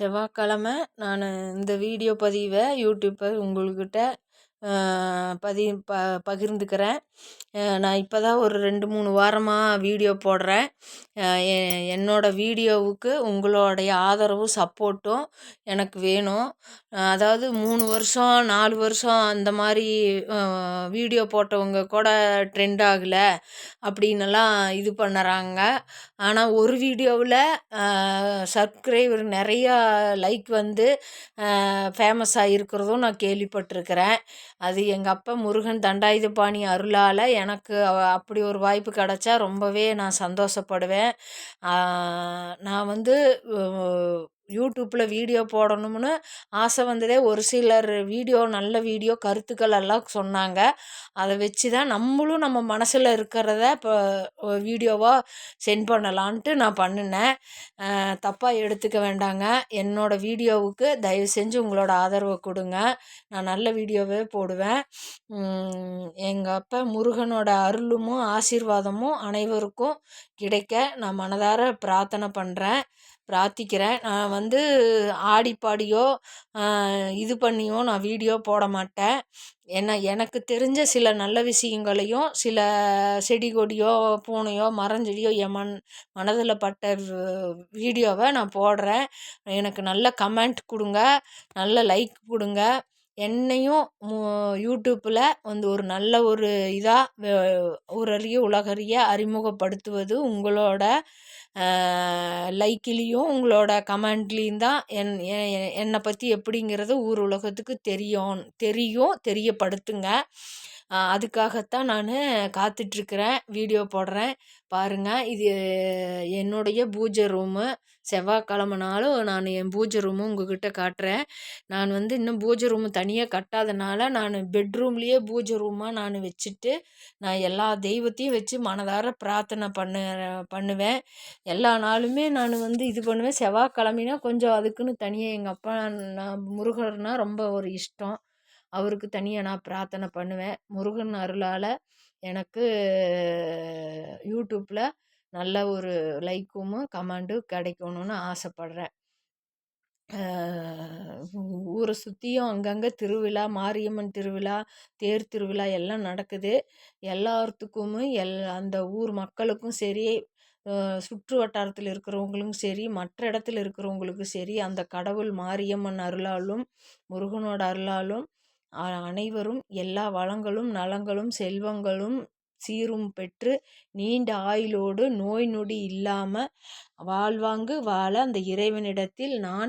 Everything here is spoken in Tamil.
செவ்வாய்க்கிழமை நான் இந்த வீடியோ பதிவை யூடியூப்பை உங்கள்கிட்ட பதி ப பகிர்ந்துக்கிறேன். நான் இப்போ தான் ஒரு 2-3 வாரமாக வீடியோ போடுறேன். என்னோடய வீடியோவுக்கு உங்களுடைய ஆதரவும் சப்போர்ட்டும் எனக்கு வேணும். அதாவது 3 வருஷம் 4 வருஷம் அந்த மாதிரி வீடியோ போட்டவங்க கூட ட்ரெண்ட் ஆகலை அப்படின்னெல்லாம் இது பண்ணுறாங்க. ஆனால் ஒரு வீடியோவில் சப்ஸ்கிரைபர் நிறையா லைக் வந்து ஃபேமஸாக இருக்கிறதும் நான் கேள்விப்பட்டிருக்கிறேன். அது எங்கள் அப்பா முருகன் தண்டாயுதபாணி அருளால் எனக்கு அப்படி ஒரு வாய்ப்பு கிடச்சா ரொம்பவே நான் சந்தோஷப்படுவேன். நான் வந்து யூடியூப்பில் வீடியோ போடணும்னு ஆசை வந்ததே ஒரு சிலர் வீடியோ நல்ல வீடியோ கருத்துக்கள் எல்லாம் சொன்னாங்க. அதை வச்சு தான் நம்மளும் நம்ம மனசில் இருக்கிறத இப்போ வீடியோவாக சென்ட் பண்ணலான்ட்டு நான் பண்ணினேன். தப்பாக எடுத்துக்க வேண்டாங்க. என்னோடய வீடியோவுக்கு தயவு செஞ்சு உங்களோட ஆதரவை கொடுங்க. நான் நல்ல வீடியோவே போடுவேன். எங்கள் அப்பா முருகனோட அருளும் ஆசீர்வாதமும் அனைவருக்கும் கிடைக்க நான் மனதார பிரார்த்திக்கிறேன். நான் வந்து ஆடி பாடியோ இது பண்ணியோ நான் வீடியோ போட மாட்டேன். எனக்கு தெரிஞ்ச சில நல்ல விஷயங்களையும் சில செடி கொடியோ பூனையோ மரஞ்செடியோ என் மனதில் பட்ட வீடியோவை நான் போடுறேன். எனக்கு நல்ல கமெண்ட் கொடுங்க, நல்ல லைக் கொடுங்க. என்னையும் யூடியூப்பில் வந்து ஒரு நல்ல ஒரு இதாக ஊரறிய உலகறிய அறிமுகப்படுத்துவது உங்களோட லைக்லேயும் உங்களோட கமெண்ட்லேயும் தான். என்னை பற்றி எப்படிங்கிறது ஊர் உலகத்துக்கு தெரியப்படுத்துங்க. அதுக்காகத்தான் நான் காத்துட்ருக்கிறேன், வீடியோ போடுறேன். பாருங்கள், இது என்னுடைய பூஜை ரூமு. செவ்வாய்க்கிழமை நாளும் நான் என் பூஜை ரூமும் உங்கள்கிட்ட காட்டுறேன். நான் வந்து இன்னும் பூஜை ரூமு தனியாக கட்டாதனால நான் பெட்ரூம்லேயே பூஜை ரூமாக நான் வச்சுட்டு நான் எல்லா தெய்வத்தையும் வச்சு மனதார பிரார்த்தனை பண்ணுவேன். எல்லா நாளுமே நான் வந்து இது பண்ணுவேன். செவ்வாய்க்கிழமைனா கொஞ்சம் அதுக்குன்னு தனியாக எங்கள் அப்பா முருகர்னால் ரொம்ப ஒரு இஷ்டம். அவருக்கு தனியாக நான் பிரார்த்தனை பண்ணுவேன். முருகன் அருளால் எனக்கு யூடியூப்பில் நல்ல ஒரு லைக்கும் கமெண்டும் கிடைக்கணும்னு ஆசைப்பட்றேன். ஊரை சுற்றியும் அங்கங்கே திருவிழா, மாரியம்மன் திருவிழா, தேர் திருவிழா எல்லாம் நடக்குது. எல்லாத்துக்கும் அந்த ஊர் மக்களுக்கும் சரி, சுற்று வட்டாரத்தில் இருக்கிறவங்களுக்கும் சரி, மற்ற இடத்துல இருக்கிறவங்களுக்கும் சரி, அந்த கடவுள் மாரியம்மன் அருளாலும் முருகனோட அருளாலும் அனைவரும் எல்லா வளங்களும் நலங்களும் செல்வங்களும் சீரும் பெற்று நீண்ட ஆயுளோடு நோய் நொடி இல்லாமல் வாழ்வாங்கு வாழ அந்த இறைவனிடத்தில் நான்